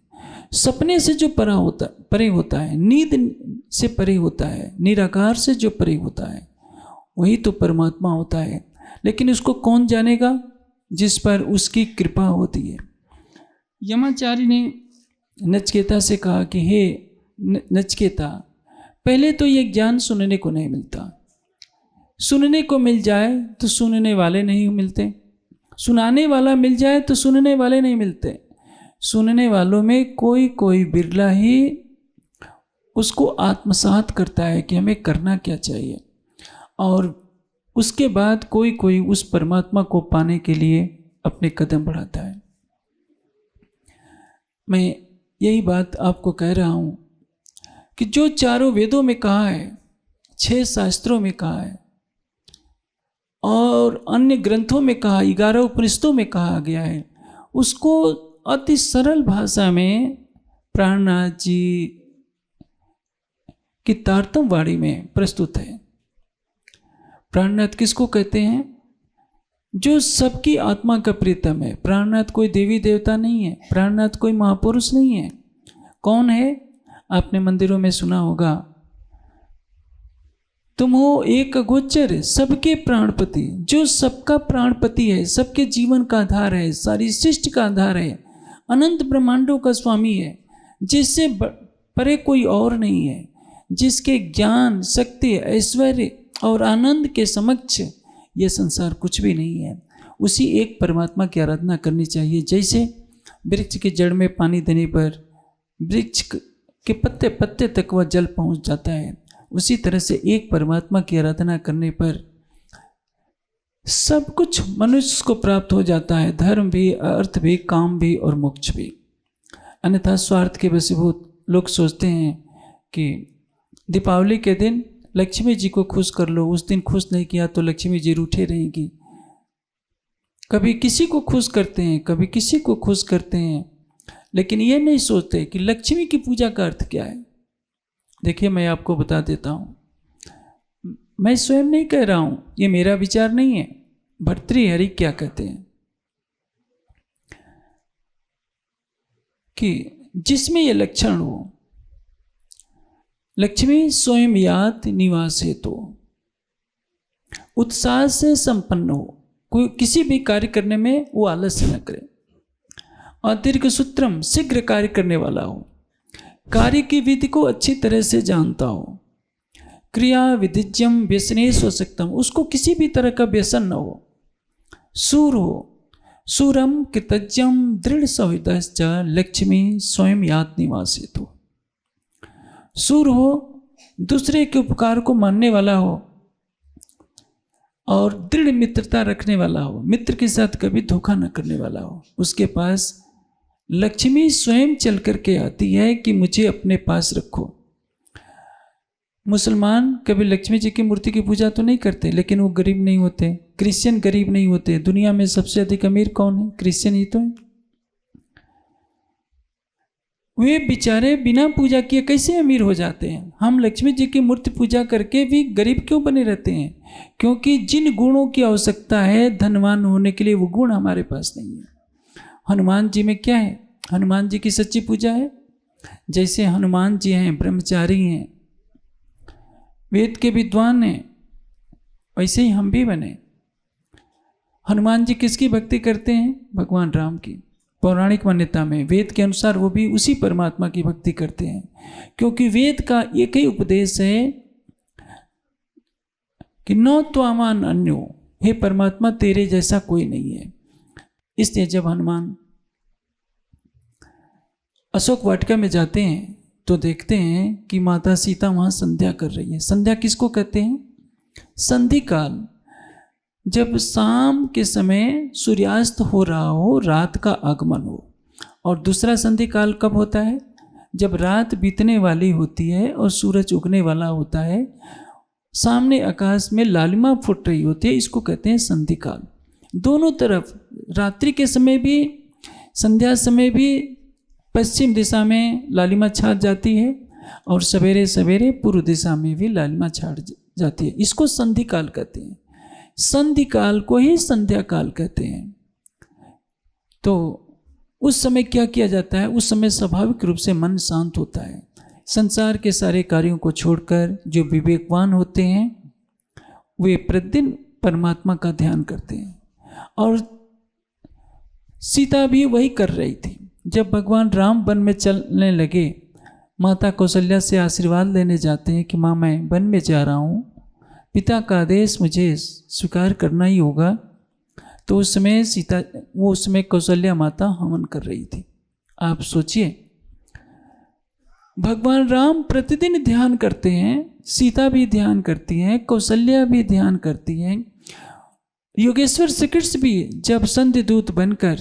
सपने से जो परे होता है, नींद से परे होता है, निराकार से जो परे होता है, वही तो परमात्मा होता है। लेकिन उसको कौन जानेगा? जिस पर उसकी कृपा होती है। यमाचार्य ने नचिकेता से कहा कि हे नचिकेता, पहले तो ये ज्ञान सुनने को नहीं मिलता, सुनने को मिल जाए तो सुनने वाले नहीं मिलते, सुनाने वाला मिल जाए तो सुनने वाले नहीं मिलते। सुनने वालों में कोई कोई बिरला ही उसको आत्मसात करता है कि हमें करना क्या चाहिए, और उसके बाद कोई कोई उस परमात्मा को पाने के लिए अपने कदम बढ़ाता है। मैं यही बात आपको कह रहा हूँ कि जो चारों वेदों में कहा है, 6 शास्त्रों में कहा है और अन्य ग्रंथों में कहा, 11 उपनिषदों में कहा गया है, उसको अति सरल भाषा में प्राणनाथ जी की तारतम वाणी में प्रस्तुत है। प्राणनाथ किसको कहते हैं? जो सबकी आत्मा का प्रीतम है। प्राणनाथ कोई देवी देवता नहीं है, प्राणनाथ कोई महापुरुष नहीं है। कौन है? आपने मंदिरों में सुना होगा, तुम हो एक अगोचर सबके प्राणपति। जो सबका प्राणपति है, सबके जीवन का आधार है, सारी सृष्टि का आधार है, अनंत ब्रह्मांडों का स्वामी है, जिससे परे कोई और नहीं है, जिसके ज्ञान, शक्ति, ऐश्वर्य और आनंद के समक्ष यह संसार कुछ भी नहीं है। उसी एक परमात्मा की आराधना करनी चाहिए। जैसे वृक्ष की जड़ में पानी देने पर वृक्ष के पत्ते पत्ते तक वह जल पहुंच जाता है, उसी तरह से एक परमात्मा की आराधना करने पर सब कुछ मनुष्य को प्राप्त हो जाता है, धर्म भी, अर्थ भी, काम भी और मोक्ष भी। अन्यथा स्वार्थ के वशीभूत लोग सोचते हैं कि दीपावली के दिन लक्ष्मी जी को खुश कर लो, उस दिन खुश नहीं किया तो लक्ष्मी जी रूठे रहेंगी। कभी किसी को खुश करते हैं, कभी किसी को खुश करते हैं, लेकिन ये नहीं सोचते कि लक्ष्मी की पूजा का अर्थ क्या है। देखिए, मैं आपको बता देता हूँ, मैं स्वयं नहीं कह रहा हूँ, ये मेरा विचार नहीं है। भर्तृहरि क्या कहते हैं कि जिसमें ये लक्षण हो, लक्ष्मी स्वयं यात निवास है, तो उत्साह से संपन्न हो, कोई किसी भी कार्य करने में वो आलस्य न करे, और दीर्घ सूत्रम शीघ्र कार्य करने वाला हो, कार्य की विधि को अच्छी तरह से जानता हो, क्रिया विधिज्यम व्यसनेश हो सकतम, उसको किसी भी तरह का व्यसन न हो, सूर हो, सूरम कृतज्ञम दृढ़ सौहृदश्च लक्ष्मी स्वयं यात निवासित हो। सूर हो, दूसरे के उपकार को मानने वाला हो और दृढ़ मित्रता रखने वाला हो, मित्र के साथ कभी धोखा न करने वाला हो। उसके पास लक्ष्मी स्वयं चल करके आती है कि मुझे अपने पास रखो। मुसलमान कभी लक्ष्मी जी की मूर्ति की पूजा तो नहीं करते, लेकिन वो गरीब नहीं होते। क्रिश्चियन गरीब नहीं होते। दुनिया में सबसे अधिक अमीर कौन है? क्रिश्चियन ही तो है। वे बेचारे बिना पूजा किए कैसे अमीर हो जाते हैं? हम लक्ष्मी जी की मूर्ति पूजा करके भी गरीब क्यों बने रहते हैं? क्योंकि जिन गुणों की आवश्यकता है धनवान होने के लिए, वो गुण हमारे पास नहीं है। हनुमान जी में क्या है? हनुमान जी की सच्ची पूजा है। जैसे हनुमान जी हैं, ब्रह्मचारी हैं, वेद के विद्वान हैं, वैसे ही हम भी बने। हनुमान जी किसकी भक्ति करते हैं? भगवान राम की। पौराणिक मान्यता में वेद के अनुसार वो भी उसी परमात्मा की भक्ति करते हैं, क्योंकि वेद का एक ही उपदेश है कि न त्वामान अन्यो, हे परमात्मा तेरे जैसा कोई नहीं है। इसलिए जब हनुमान अशोक वाटिका में जाते हैं तो देखते हैं कि माता सीता वहाँ संध्या कर रही है। संध्या किसको कहते हैं? संधि काल, जब शाम के समय सूर्यास्त हो रहा हो, रात का आगमन हो। और दूसरा संधि काल कब होता है? जब रात बीतने वाली होती है और सूरज उगने वाला होता है, सामने आकाश में लालिमा फुट रही होती है, इसको कहते हैं संधि काल। दोनों तरफ, रात्रि के समय भी, संध्या समय भी पश्चिम दिशा में लालिमा छा जाती है, और सवेरे सवेरे पूर्व दिशा में भी लालिमा छाड़ जाती है। इसको संधि काल कहते हैं। संधि काल को ही संध्या काल कहते हैं। तो उस समय क्या किया जाता है? उस समय स्वाभाविक रूप से मन शांत होता है। संसार के सारे कार्यों को छोड़कर जो विवेकवान होते हैं वे प्रतिदिन परमात्मा का ध्यान करते हैं। और सीता भी वही कर रही थी। जब भगवान राम वन में चलने लगे, माता कौशल्या से आशीर्वाद लेने जाते हैं कि माँ मैं वन में जा रहा हूँ, पिता का आदेश मुझे स्वीकार करना ही होगा। तो उस समय कौशल्या माता हवन कर रही थी। आप सोचिए, भगवान राम प्रतिदिन ध्यान करते हैं, सीता भी ध्यान करती हैं, कौशल्या भी ध्यान करती हैं। योगेश्वर श्री कृष्ण भी जब संध्य दूत बनकर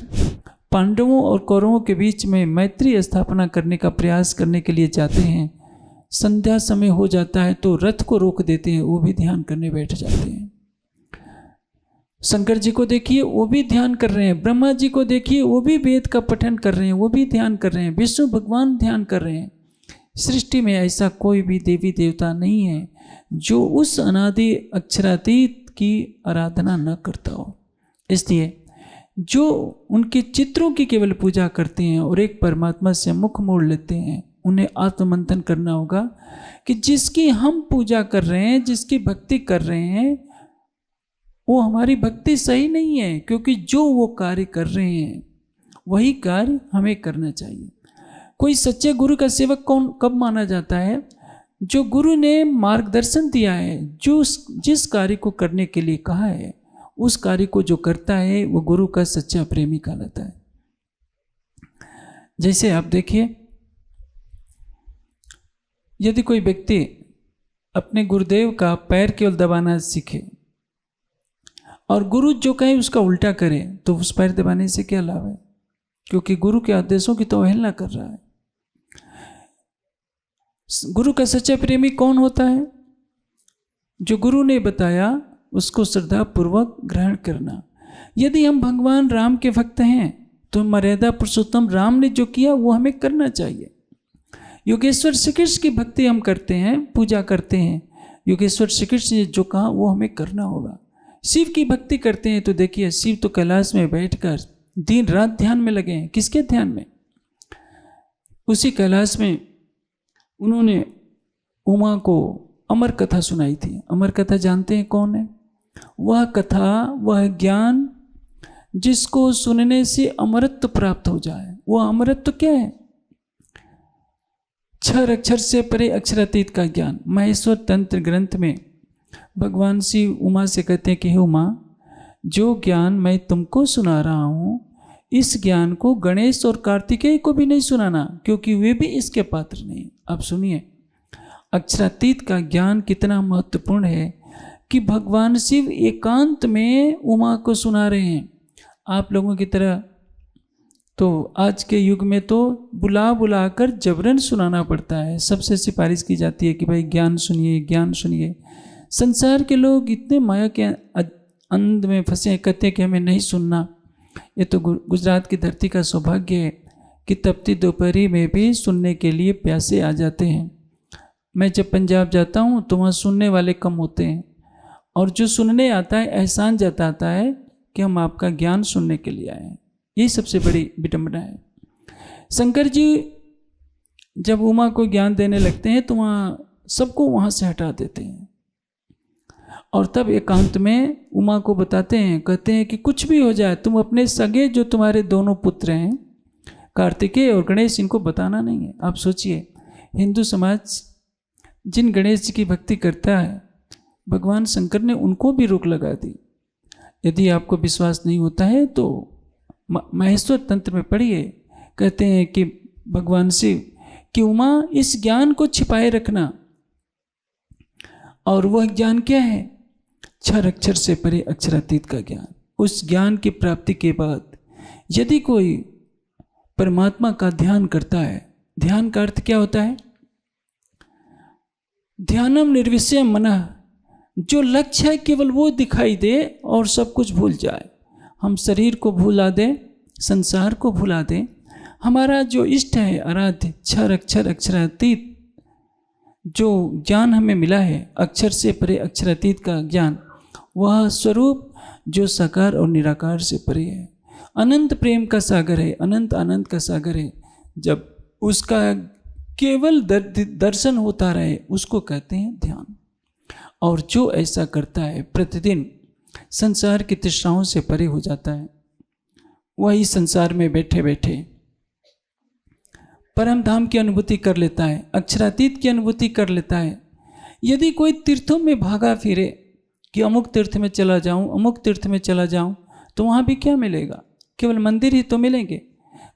पांडवों और कौरवों के बीच में मैत्री स्थापना करने का प्रयास करने के लिए जाते हैं, संध्या समय हो जाता है तो रथ को रोक देते हैं, वो भी ध्यान करने बैठ जाते हैं। शंकर जी को देखिए, वो भी ध्यान कर रहे हैं। ब्रह्मा जी को देखिए, वो भी वेद का पठन कर रहे हैं, वो भी ध्यान कर रहे हैं। विष्णु भगवान ध्यान कर रहे हैं। सृष्टि में ऐसा कोई भी देवी देवता नहीं है जो उस अनादि अक्षरातीत की आराधना न करता हो। इसलिए जो उनके चित्रों की केवल पूजा करते हैं और एक परमात्मा से मुख मोड़ लेते हैं, उन्हें आत्ममंथन करना होगा कि जिसकी हम पूजा कर रहे हैं, जिसकी भक्ति कर रहे हैं, वो हमारी भक्ति सही नहीं है। क्योंकि जो वो कार्य कर रहे हैं वही कार्य हमें करना चाहिए। कोई सच्चे गुरु का सेवक कब माना जाता है? जो गुरु ने मार्गदर्शन दिया है, जो जिस कार्य को करने के लिए कहा है, उस कार्य को जो करता है वो गुरु का सच्चा प्रेमी कहलाता है। जैसे आप देखिए, यदि कोई व्यक्ति अपने गुरुदेव का पैर केवल दबाना सीखे और गुरु जो कहे उसका उल्टा करे, तो उस पैर दबाने से क्या लाभ है? क्योंकि गुरु के आदेशों की तो अवहेलना कर रहा है। गुरु का सच्चा प्रेमी कौन होता है? जो गुरु ने बताया उसको श्रद्धा पूर्वक ग्रहण करना। यदि हम भगवान राम के भक्त हैं तो मर्यादा पुरुषोत्तम राम ने जो किया वो हमें करना चाहिए। योगेश्वर श्री कृष्ण की भक्ति हम करते हैं, पूजा करते हैं, योगेश्वर श्री कृष्ण ने जो कहा वो हमें करना होगा। शिव की भक्ति करते हैं तो देखिए, शिव तो कैलाश में बैठकर दिन रात ध्यान में लगे हैं। किसके ध्यान में? उसी कैलाश में उन्होंने उमा को अमर कथा सुनाई थी। अमर कथा जानते हैं कौन है? वह कथा, वह ज्ञान जिसको सुनने से अमरत्व प्राप्त हो जाए। वह अमरत्व क्या है? 6 अक्षर से परे अक्षरातीत का ज्ञान। महेश्वर तंत्र ग्रंथ में भगवान शिव उमा से कहते हैं कि हे उमा, जो ज्ञान मैं तुमको सुना रहा हूँ, इस ज्ञान को गणेश और कार्तिकेय को भी नहीं सुनाना, क्योंकि वे भी इसके पात्र नहीं। अब सुनिए, अक्षरातीत का ज्ञान कितना महत्वपूर्ण है कि भगवान शिव एकांत में उमा को सुना रहे हैं। आप लोगों की तरह तो आज के युग में तो बुला बुला कर जबरन सुनाना पड़ता है। सबसे सिफारिश की जाती है कि भाई ज्ञान सुनिए, ज्ञान सुनिए। संसार के लोग इतने माया के अंध में फंसे हैं, कहते हैं कि हमें नहीं सुनना। ये तो गुजरात की धरती का सौभाग्य है कि तपती दोपहरी में भी सुनने के लिए प्यासे आ जाते हैं। मैं जब पंजाब जाता हूँ तो वहाँ सुनने वाले कम होते हैं, और जो सुनने आता है एहसान जताता है कि हम आपका ज्ञान सुनने के लिए आए हैं। यही सबसे बड़ी विडंबना है। शंकर जी जब उमा को ज्ञान देने लगते हैं तो वहाँ सबको वहाँ से हटा देते हैं, और तब एकांत में उमा को बताते हैं, कहते हैं कि कुछ भी हो जाए, तुम अपने सगे जो तुम्हारे दोनों पुत्र हैं कार्तिकेय और गणेश, इनको बताना नहीं है। आप सोचिए, हिंदू समाज जिन गणेश जी की भक्ति करता है, भगवान शंकर ने उनको भी रोक लगा दी। यदि आपको विश्वास नहीं होता है तो महेश्वर तंत्र में पढ़िए, कहते हैं कि भगवान शिव कि उमा इस ज्ञान को छिपाए रखना। और वह ज्ञान क्या है? 6 अक्षर से परे अक्षरातीत का ज्ञान। उस ज्ञान की प्राप्ति के बाद यदि कोई परमात्मा का ध्यान करता है, ध्यान का अर्थ क्या होता है? ध्यानम निर्विषयम मनः, जो लक्ष्य है केवल वो दिखाई दे और सब कुछ भूल जाए। हम शरीर को भुला दें, संसार को भुला दें, हमारा जो इष्ट है आराध्य 6 अक्षर अक्षरातीत जो ज्ञान हमें मिला है, अक्षर से परे अक्षरातीत का ज्ञान, वह स्वरूप जो साकार और निराकार से परे है, अनंत प्रेम का सागर है, अनंत आनंद का सागर है। जब उसका केवल दर्शन होता रहे उसको कहते हैं ध्यान। और जो ऐसा करता है प्रतिदिन संसार की तृष्णाओं से परे हो जाता है, वही संसार में बैठे बैठे परम धाम की अनुभूति कर लेता है, अक्षरातीत की अनुभूति कर लेता है। यदि कोई तीर्थों में भागा फिरे कि अमुक तीर्थ में चला जाऊं, अमुक तीर्थ में चला जाऊं, तो वहाँ भी क्या मिलेगा? केवल मंदिर ही तो मिलेंगे।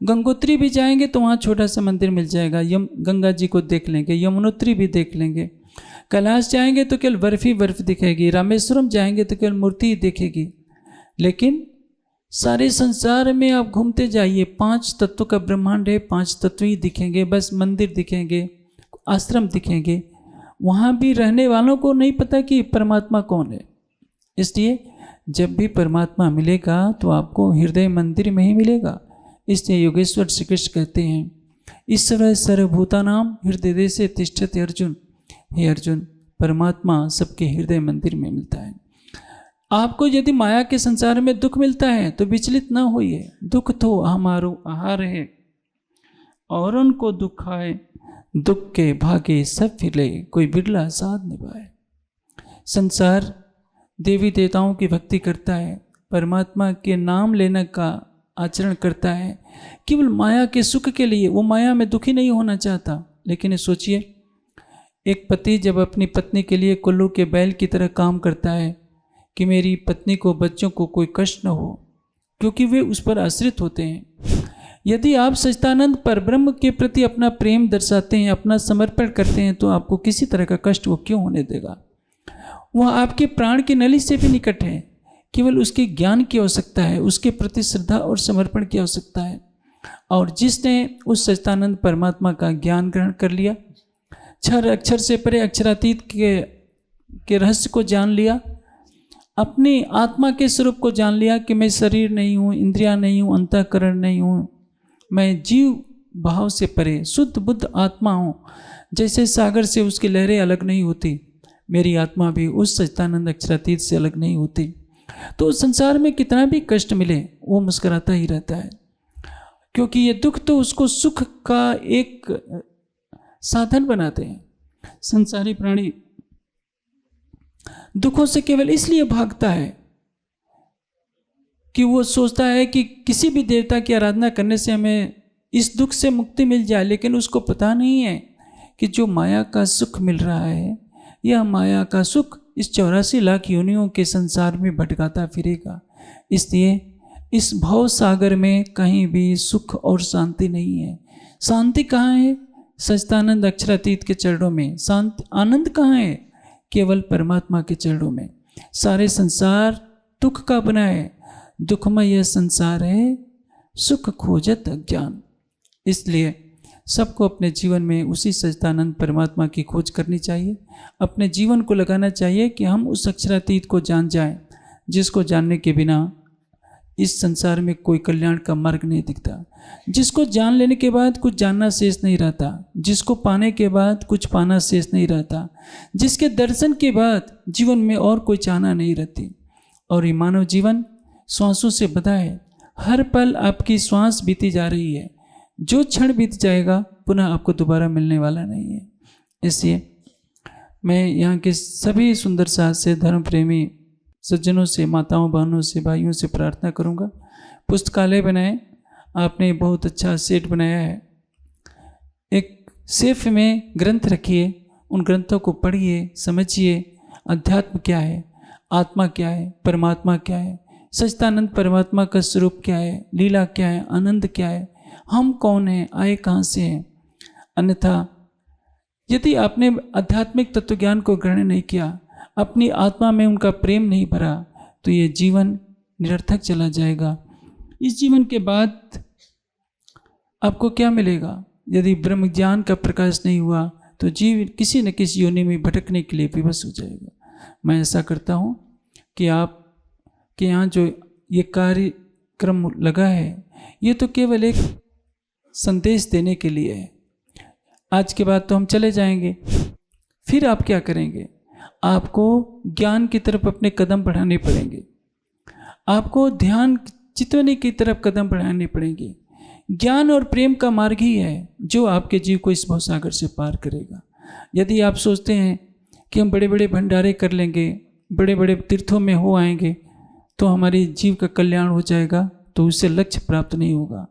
गंगोत्री भी जाएंगे तो वहाँ छोटा सा मंदिर मिल जाएगा, गंगा जी को देख लेंगे, यमुनोत्री भी देख लेंगे। कैलाश जाएंगे तो केवल बर्फ ही बर्फ दिखेगी, रामेश्वरम जाएंगे तो केवल मूर्ति ही दिखेगी। लेकिन सारे संसार में आप घूमते जाइए, 5 तत्व का ब्रह्मांड है, 5 तत्व ही दिखेंगे, बस मंदिर दिखेंगे, आश्रम दिखेंगे। वहाँ भी रहने वालों को नहीं पता कि परमात्मा कौन है। इसलिए जब भी परमात्मा मिलेगा तो आपको हृदय मंदिर में ही मिलेगा। इसलिए योगेश्वर श्री कृष्ण कहते हैं, ईश्वर सर्वभूतानाम हृदय देशे तिष्ठति अर्जुन। हे अर्जुन, परमात्मा सबके हृदय मंदिर में मिलता है। आपको यदि माया के संसार में दुख मिलता है तो विचलित ना होइए। दुख तो हमारो आहार है, और उनको दुखाए, दुख के भागे सब फिरे, कोई बिरला साध निभाए। संसार देवी देवताओं की भक्ति करता है, परमात्मा के नाम लेने का आचरण करता है केवल माया के सुख के लिए। वो माया में दुखी नहीं होना चाहता। लेकिन सोचिए, एक पति जब अपनी पत्नी के लिए कुल्लू के बैल की तरह काम करता है कि मेरी पत्नी को, बच्चों को कोई कष्ट न हो, क्योंकि वे उस पर आश्रित होते हैं। यदि आप सच्चिदानंद परब्रह्म के प्रति अपना प्रेम दर्शाते हैं, अपना समर्पण करते हैं, तो आपको किसी तरह का कष्ट वो क्यों होने देगा? वह आपके प्राण की नली से भी निकट है। केवल उसके ज्ञान की आवश्यकता है, उसके प्रति श्रद्धा और समर्पण की आवश्यकता है। और जिसने उस सच्चिदानंद परमात्मा का ज्ञान ग्रहण कर लिया, क्षर अक्षर से परे अक्षरातीत के रहस्य को जान लिया, अपनी आत्मा के स्वरूप को जान लिया कि मैं शरीर नहीं हूँ, इंद्रिया नहीं हूँ, अंतःकरण नहीं हूँ, मैं जीव भाव से परे शुद्ध बुद्ध आत्मा हूँ। जैसे सागर से उसकी लहरें अलग नहीं होती, मेरी आत्मा भी उस सच्चिदानंद अक्षरातीत से अलग नहीं होती। तो संसार में कितना भी कष्ट मिले वो मुस्कुराता ही रहता है, क्योंकि ये दुख तो उसको सुख का एक साधन बनाते हैं। संसारी प्राणी दुखों से केवल इसलिए भागता है कि वो सोचता है कि किसी भी देवता की आराधना करने से हमें इस दुख से मुक्ति मिल जाए। लेकिन उसको पता नहीं है कि जो माया का सुख मिल रहा है, यह माया का सुख इस 84 लाख योनियों के संसार में भटकाता फिरेगा। इसलिए इस भव सागर में कहीं भी सुख और शांति नहीं है। शांति कहाँ है? सच्चिदानंद अक्षरातीत के चरणों में। शांति आनंद कहाँ है? केवल परमात्मा के चरणों में। सारे संसार दुख का बना है, दुखमय यह संसार है, सुख खोजत अज्ञान। इसलिए सबको अपने जीवन में उसी सच्चिदानंद परमात्मा की खोज करनी चाहिए। अपने जीवन को लगाना चाहिए कि हम उस अक्षरातीत को जान जाएं, जिसको जानने के बिना इस संसार में कोई कल्याण का मार्ग नहीं दिखता, जिसको जान लेने के बाद कुछ जानना शेष नहीं रहता, जिसको पाने के बाद कुछ पाना शेष नहीं रहता, जिसके दर्शन के बाद जीवन में और कोई चाहना नहीं रहती। और ये मानव जीवन श्वासों से बंधा है, हर पल आपकी श्वास बीती जा रही है, जो क्षण बीत जाएगा पुनः आपको दोबारा मिलने वाला नहीं है। इसलिए मैं यहाँ के सभी सुंदर साथ से, धर्म प्रेमी सज्जनों से, माताओं बहनों से, भाइयों से प्रार्थना करूँगा, पुस्तकालय बनाएं। आपने बहुत अच्छा सेट बनाया है, एक सेफ में ग्रंथ रखिए, उन ग्रंथों को पढ़िए, समझिए अध्यात्म क्या है, आत्मा क्या है, परमात्मा क्या है, सच्चिदानंद परमात्मा का स्वरूप क्या है, लीला क्या है, आनंद क्या है, हम कौन हैं, आए कहाँ से हैं। अन्यथा यदि आपने आध्यात्मिक तत्वज्ञान को ग्रहण नहीं किया, अपनी आत्मा में उनका प्रेम नहीं भरा, तो ये जीवन निरर्थक चला जाएगा। इस जीवन के बाद आपको क्या मिलेगा? यदि ब्रह्म ज्ञान का प्रकाश नहीं हुआ तो जीव किसी न किसी योनि में भटकने के लिए विवश हो जाएगा। मैं ऐसा करता हूँ कि आप के यहाँ जो ये कार्यक्रम लगा है, ये तो केवल एक संदेश देने के लिए है। आज के बाद तो हम चले जाएंगे, फिर आप क्या करेंगे? आपको ज्ञान की तरफ अपने कदम बढ़ाने पड़ेंगे, आपको ध्यान चितवने की तरफ कदम बढ़ाने पड़ेंगे। ज्ञान और प्रेम का मार्ग ही है जो आपके जीव को इस भवसागर से पार करेगा। यदि आप सोचते हैं कि हम बड़े बड़े भंडारे कर लेंगे, बड़े बड़े तीर्थों में हो आएंगे तो हमारे जीव का कल्याण हो जाएगा, तो उससे लक्ष्य प्राप्त नहीं होगा।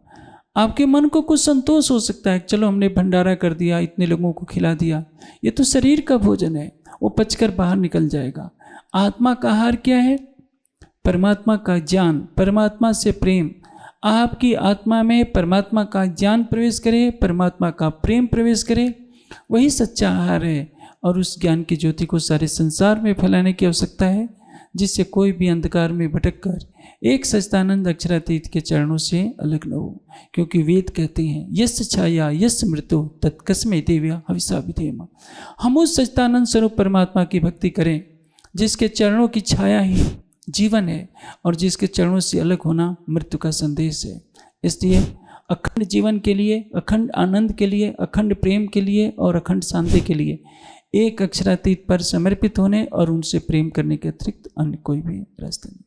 आपके मन को कुछ संतोष हो सकता है, चलो हमने भंडारा कर दिया, इतने लोगों को खिला दिया, ये तो शरीर का भोजन है, वो पचकर बाहर निकल जाएगा। आत्मा का आहार क्या है? परमात्मा का ज्ञान, परमात्मा से प्रेम। आपकी आत्मा में परमात्मा का ज्ञान प्रवेश करे, परमात्मा का प्रेम प्रवेश करे, वही सच्चा आहार है। और उस ज्ञान की ज्योति को सारे संसार में फैलाने की आवश्यकता है, जिससे कोई भी अंधकार में भटक कर एक सच्चिदानंद अक्षरातीत के चरणों से अलग न हो। क्योंकि वेद कहते हैं यस्य छाया यस्य मृत्यु तत्कस्मै देव्या हविषा विधेम। हम उस सच्चिदानंद स्वरूप परमात्मा की भक्ति करें जिसके चरणों की छाया ही जीवन है और जिसके चरणों से अलग होना मृत्यु का संदेश है। इसलिए अखंड जीवन के लिए, अखंड आनंद के लिए, अखंड प्रेम के लिए और अखंड शांति के लिए एक अक्षरातीत पर समर्पित होने और उनसे प्रेम करने के अतिरिक्त अन्य कोई भी रास्ता नहीं।